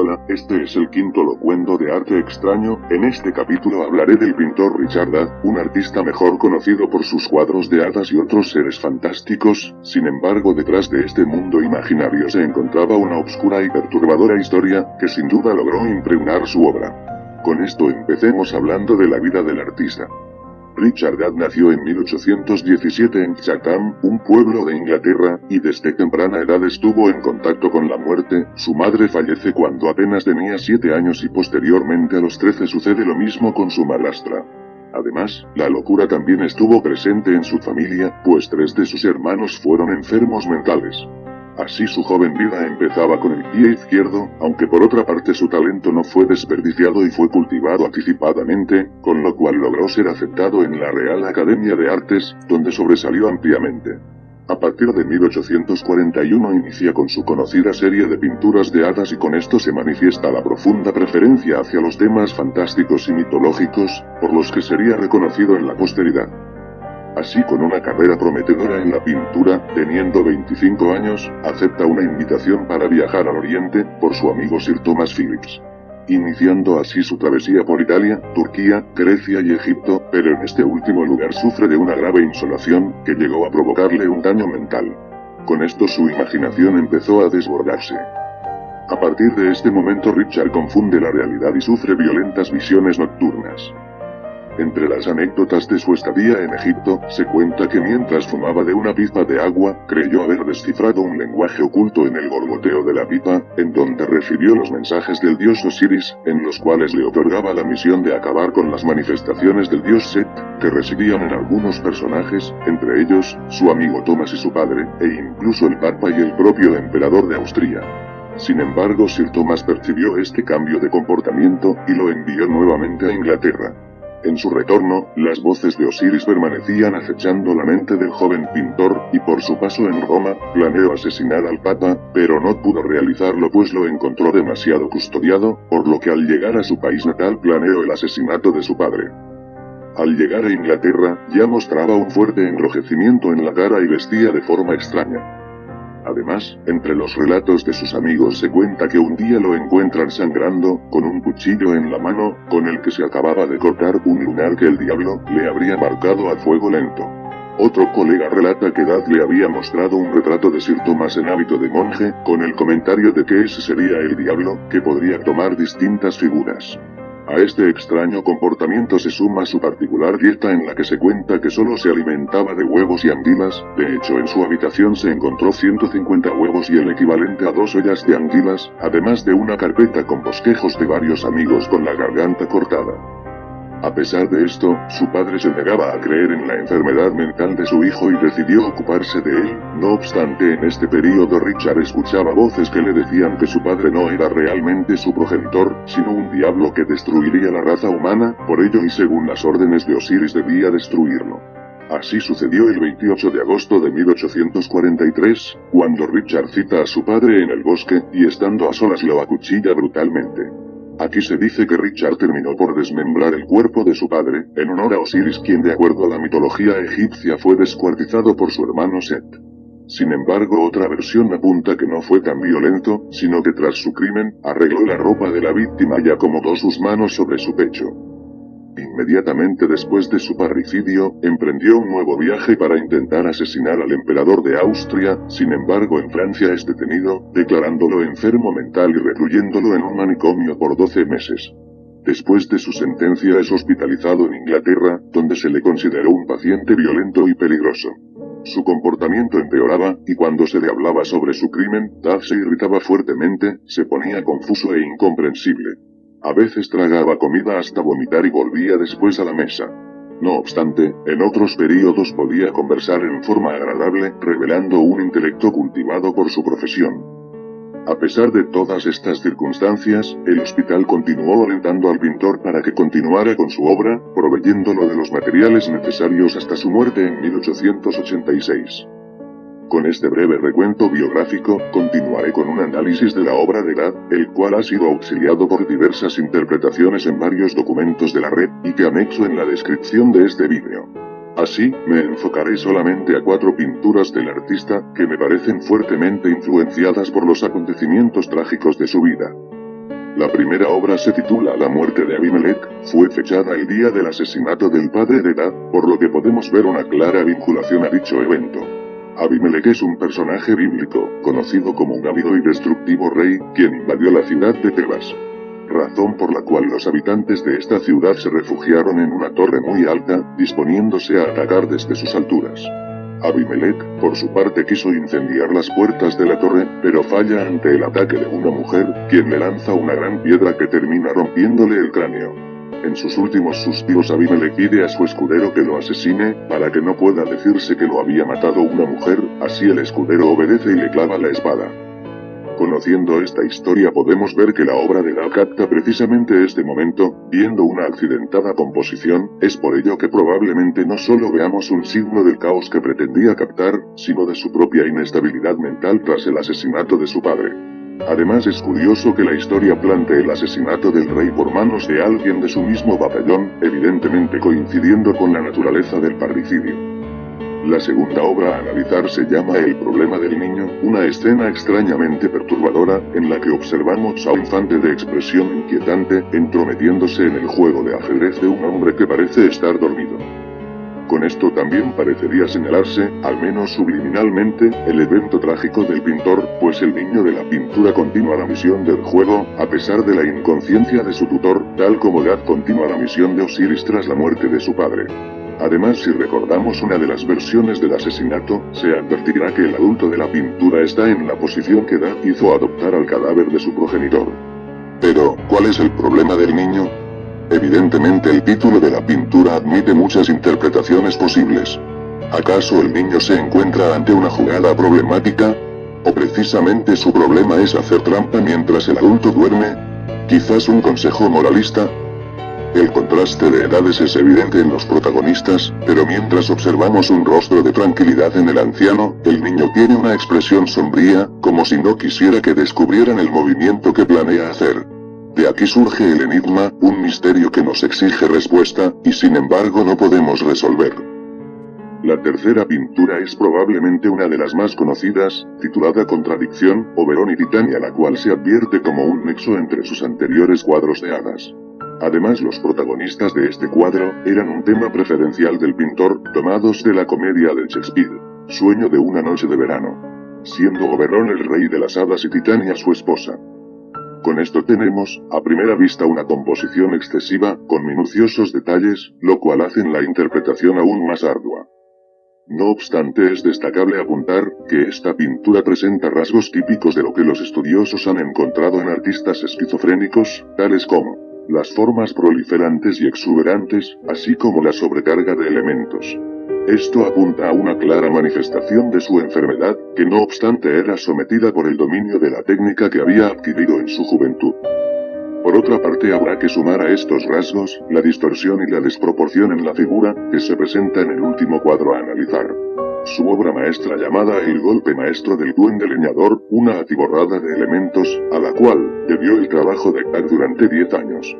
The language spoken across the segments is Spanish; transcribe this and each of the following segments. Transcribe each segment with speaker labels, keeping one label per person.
Speaker 1: Hola, este es el quinto locuendo de arte extraño. En este capítulo hablaré del pintor Richard Hadd, un artista mejor conocido por sus cuadros de hadas y otros seres fantásticos. Sin embargo, detrás de este mundo imaginario se encontraba una oscura y perturbadora historia, que sin duda logró impregnar su obra. Con esto empecemos hablando de la vida del artista. Richard Hadd nació en 1817 en Chatham, un pueblo de Inglaterra, y desde temprana edad estuvo en contacto con la muerte. Su madre fallece cuando apenas tenía 7 años y posteriormente a los 13 sucede lo mismo con su madrastra. Además, la locura también estuvo presente en su familia, pues 3 de sus hermanos fueron enfermos mentales. Así su joven vida empezaba con el pie izquierdo, aunque por otra parte su talento no fue desperdiciado y fue cultivado anticipadamente, con lo cual logró ser aceptado en la Real Academia de Artes, donde sobresalió ampliamente. A partir de 1841 inicia con su conocida serie de pinturas de hadas y con esto se manifiesta la profunda preferencia hacia los temas fantásticos y mitológicos, por los que sería reconocido en la posteridad. Así, con una carrera prometedora en la pintura, teniendo 25 años, acepta una invitación para viajar al Oriente, por su amigo Sir Thomas Phillips. Iniciando así su travesía por Italia, Turquía, Grecia y Egipto, pero en este último lugar sufre de una grave insolación, que llegó a provocarle un daño mental. Con esto su imaginación empezó a desbordarse. A partir de este momento Richard confunde la realidad y sufre violentas visiones nocturnas. Entre las anécdotas de su estadía en Egipto, se cuenta que mientras fumaba de una pipa de agua, creyó haber descifrado un lenguaje oculto en el gorgoteo de la pipa, en donde recibió los mensajes del dios Osiris, en los cuales le otorgaba la misión de acabar con las manifestaciones del dios Set, que residían en algunos personajes, entre ellos, su amigo Thomas y su padre, e incluso el papa y el propio emperador de Austria. Sin embargo, Sir Thomas percibió este cambio de comportamiento, y lo envió nuevamente a Inglaterra. En su retorno, las voces de Osiris permanecían acechando la mente del joven pintor, y por su paso en Roma, planeó asesinar al Papa, pero no pudo realizarlo pues lo encontró demasiado custodiado, por lo que al llegar a su país natal planeó el asesinato de su padre. Al llegar a Inglaterra, ya mostraba un fuerte enrojecimiento en la cara y vestía de forma extraña. Además, entre los relatos de sus amigos se cuenta que un día lo encuentran sangrando, con un cuchillo en la mano, con el que se acababa de cortar un lunar que el diablo le habría marcado a fuego lento. Otro colega relata que Hadd le había mostrado un retrato de Sir Thomas en hábito de monje, con el comentario de que ese sería el diablo, que podría tomar distintas figuras. A este extraño comportamiento se suma su particular dieta en la que se cuenta que solo se alimentaba de huevos y anguilas. De hecho, en su habitación se encontró 150 huevos y el equivalente a 2 ollas de anguilas, además de una carpeta con bosquejos de varios amigos con la garganta cortada. A pesar de esto, su padre se negaba a creer en la enfermedad mental de su hijo y decidió ocuparse de él. No obstante, en este periodo Richard escuchaba voces que le decían que su padre no era realmente su progenitor, sino un diablo que destruiría la raza humana, por ello y según las órdenes de Osiris debía destruirlo. Así sucedió el 28 de agosto de 1843, cuando Richard cita a su padre en el bosque, y estando a solas lo acuchilla brutalmente. Aquí se dice que Richard terminó por desmembrar el cuerpo de su padre, en honor a Osiris, quien de acuerdo a la mitología egipcia fue descuartizado por su hermano Set. Sin embargo, otra versión apunta que no fue tan violento, sino que tras su crimen, arregló la ropa de la víctima y acomodó sus manos sobre su pecho. Inmediatamente después de su parricidio, emprendió un nuevo viaje para intentar asesinar al emperador de Austria. Sin embargo, en Francia es detenido, declarándolo enfermo mental y recluyéndolo en un manicomio por 12 meses. Después de su sentencia es hospitalizado en Inglaterra, donde se le consideró un paciente violento y peligroso. Su comportamiento empeoraba, y cuando se le hablaba sobre su crimen, Hadd se irritaba fuertemente, se ponía confuso e incomprensible. A veces tragaba comida hasta vomitar y volvía después a la mesa. No obstante, en otros períodos podía conversar en forma agradable, revelando un intelecto cultivado por su profesión. A pesar de todas estas circunstancias, el hospital continuó alentando al pintor para que continuara con su obra, proveyéndolo de los materiales necesarios hasta su muerte en 1886. Con este breve recuento biográfico, continuaré con un análisis de la obra de Hadd, el cual ha sido auxiliado por diversas interpretaciones en varios documentos de la red, y que anexo en la descripción de este vídeo. Así, me enfocaré solamente a 4 pinturas del artista, que me parecen fuertemente influenciadas por los acontecimientos trágicos de su vida. La primera obra se titula La muerte de Abimelech, fue fechada el día del asesinato del padre de Edad, por lo que podemos ver una clara vinculación a dicho evento. Abimelech es un personaje bíblico, conocido como un ávido y destructivo rey, quien invadió la ciudad de Tebas. Razón por la cual los habitantes de esta ciudad se refugiaron en una torre muy alta, disponiéndose a atacar desde sus alturas. Abimelech, por su parte, quiso incendiar las puertas de la torre, pero falla ante el ataque de una mujer, quien le lanza una gran piedra que termina rompiéndole el cráneo. En sus últimos suspiros Abimelech pide a su escudero que lo asesine, para que no pueda decirse que lo había matado una mujer, así el escudero obedece y le clava la espada. Conociendo esta historia podemos ver que la obra de Edad capta precisamente este momento, viendo una accidentada composición, es por ello que probablemente no solo veamos un signo del caos que pretendía captar, sino de su propia inestabilidad mental tras el asesinato de su padre. Además es curioso que la historia plantee el asesinato del rey por manos de alguien de su mismo batallón, evidentemente coincidiendo con la naturaleza del parricidio. La segunda obra a analizar se llama El problema del niño, una escena extrañamente perturbadora, en la que observamos a un infante de expresión inquietante, entrometiéndose en el juego de ajedrez de un hombre que parece estar dormido. Con esto también parecería señalarse, al menos subliminalmente, el evento trágico del pintor, pues el niño de la pintura continúa la misión del juego, a pesar de la inconsciencia de su tutor, tal como Gad continúa la misión de Osiris tras la muerte de su padre. Además, si recordamos una de las versiones del asesinato, se advertirá que el adulto de la pintura está en la posición que Gad hizo adoptar al cadáver de su progenitor. Pero, ¿cuál es el problema del niño? Evidentemente el título de la pintura admite muchas interpretaciones posibles. ¿Acaso el niño se encuentra ante una jugada problemática? ¿O precisamente su problema es hacer trampa mientras el adulto duerme? ¿Quizás un consejo moralista? El contraste de edades es evidente en los protagonistas, pero mientras observamos un rostro de tranquilidad en el anciano, el niño tiene una expresión sombría, como si no quisiera que descubrieran el movimiento que planea hacer. De aquí surge el enigma, un misterio que nos exige respuesta, y sin embargo no podemos resolver. La tercera pintura es probablemente una de las más conocidas, titulada Contradicción, Oberón y Titania, la cual se advierte como un nexo entre sus anteriores cuadros de hadas. Además, los protagonistas de este cuadro eran un tema preferencial del pintor, tomados de la comedia de Shakespeare, Sueño de una noche de verano, siendo Oberón el rey de las hadas y Titania su esposa. Con esto tenemos, a primera vista, una composición excesiva, con minuciosos detalles, lo cual hace la interpretación aún más ardua. No obstante, es destacable apuntar que esta pintura presenta rasgos típicos de lo que los estudiosos han encontrado en artistas esquizofrénicos, tales como las formas proliferantes y exuberantes, así como la sobrecarga de elementos. Esto apunta a una clara manifestación de su enfermedad, que no obstante era sometida por el dominio de la técnica que había adquirido en su juventud. Por otra parte, habrá que sumar a estos rasgos, la distorsión y la desproporción en la figura, que se presenta en el último cuadro a analizar. Su obra maestra llamada El golpe maestro del duende leñador, una atiborrada de elementos, a la cual debió el trabajo de Gad durante 10 años.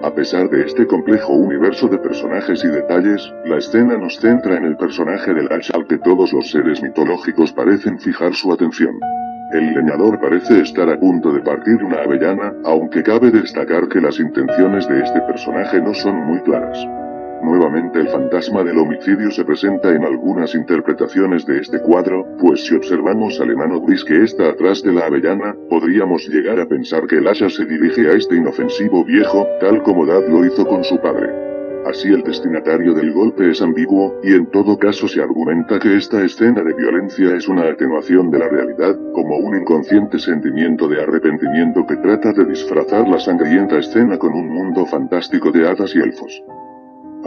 Speaker 1: A pesar de este complejo universo de personajes y detalles, la escena nos centra en el personaje del Gash al que todos los seres mitológicos parecen fijar su atención. El leñador parece estar a punto de partir una avellana, aunque cabe destacar que las intenciones de este personaje no son muy claras. Nuevamente el fantasma del homicidio se presenta en algunas interpretaciones de este cuadro, pues si observamos al enano gris que está atrás de la avellana, podríamos llegar a pensar que el hacha se dirige a este inofensivo viejo, tal como Gad lo hizo con su padre. Así el destinatario del golpe es ambiguo, y en todo caso se argumenta que esta escena de violencia es una atenuación de la realidad, como un inconsciente sentimiento de arrepentimiento que trata de disfrazar la sangrienta escena con un mundo fantástico de hadas y elfos.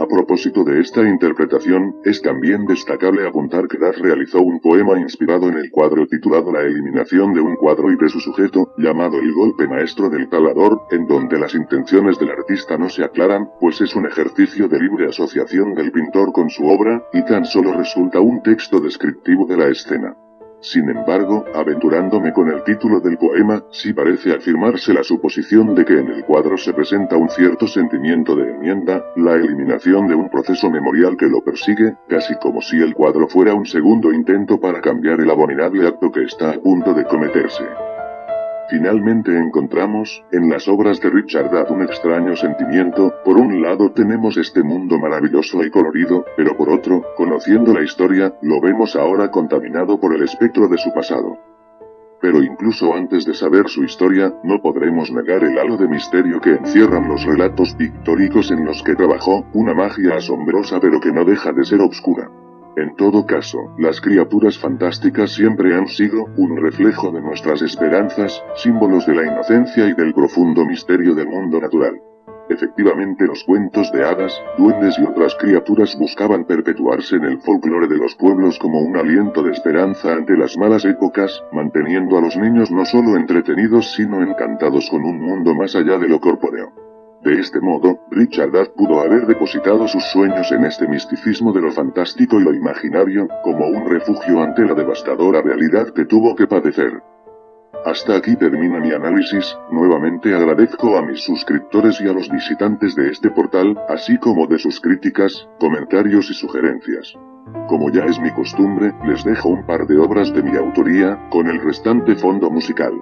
Speaker 1: A propósito de esta interpretación, es también destacable apuntar que Gad realizó un poema inspirado en el cuadro titulado La eliminación de un cuadro y de su sujeto, llamado El golpe maestro del talador, en donde las intenciones del artista no se aclaran, pues es un ejercicio de libre asociación del pintor con su obra, y tan solo resulta un texto descriptivo de la escena. Sin embargo, aventurándome con el título del poema, sí parece afirmarse la suposición de que en el cuadro se presenta un cierto sentimiento de enmienda, la eliminación de un proceso memorial que lo persigue, casi como si el cuadro fuera un segundo intento para cambiar el abominable acto que está a punto de cometerse. Finalmente encontramos, en las obras de Richard Dad un extraño sentimiento. Por un lado tenemos este mundo maravilloso y colorido, pero por otro, conociendo la historia, lo vemos ahora contaminado por el espectro de su pasado. Pero incluso antes de saber su historia, no podremos negar el halo de misterio que encierran los relatos pictóricos en los que trabajó, una magia asombrosa pero que no deja de ser obscura. En todo caso, las criaturas fantásticas siempre han sido un reflejo de nuestras esperanzas, símbolos de la inocencia y del profundo misterio del mundo natural. Efectivamente, los cuentos de hadas, duendes y otras criaturas buscaban perpetuarse en el folclore de los pueblos como un aliento de esperanza ante las malas épocas, manteniendo a los niños no solo entretenidos sino encantados con un mundo más allá de lo corpóreo. De este modo, Richard Dad pudo haber depositado sus sueños en este misticismo de lo fantástico y lo imaginario, como un refugio ante la devastadora realidad que tuvo que padecer. Hasta aquí termina mi análisis. Nuevamente agradezco a mis suscriptores y a los visitantes de este portal, así como de sus críticas, comentarios y sugerencias. Como ya es mi costumbre, les dejo un par de obras de mi autoría, con el restante fondo musical.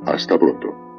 Speaker 1: Hasta pronto.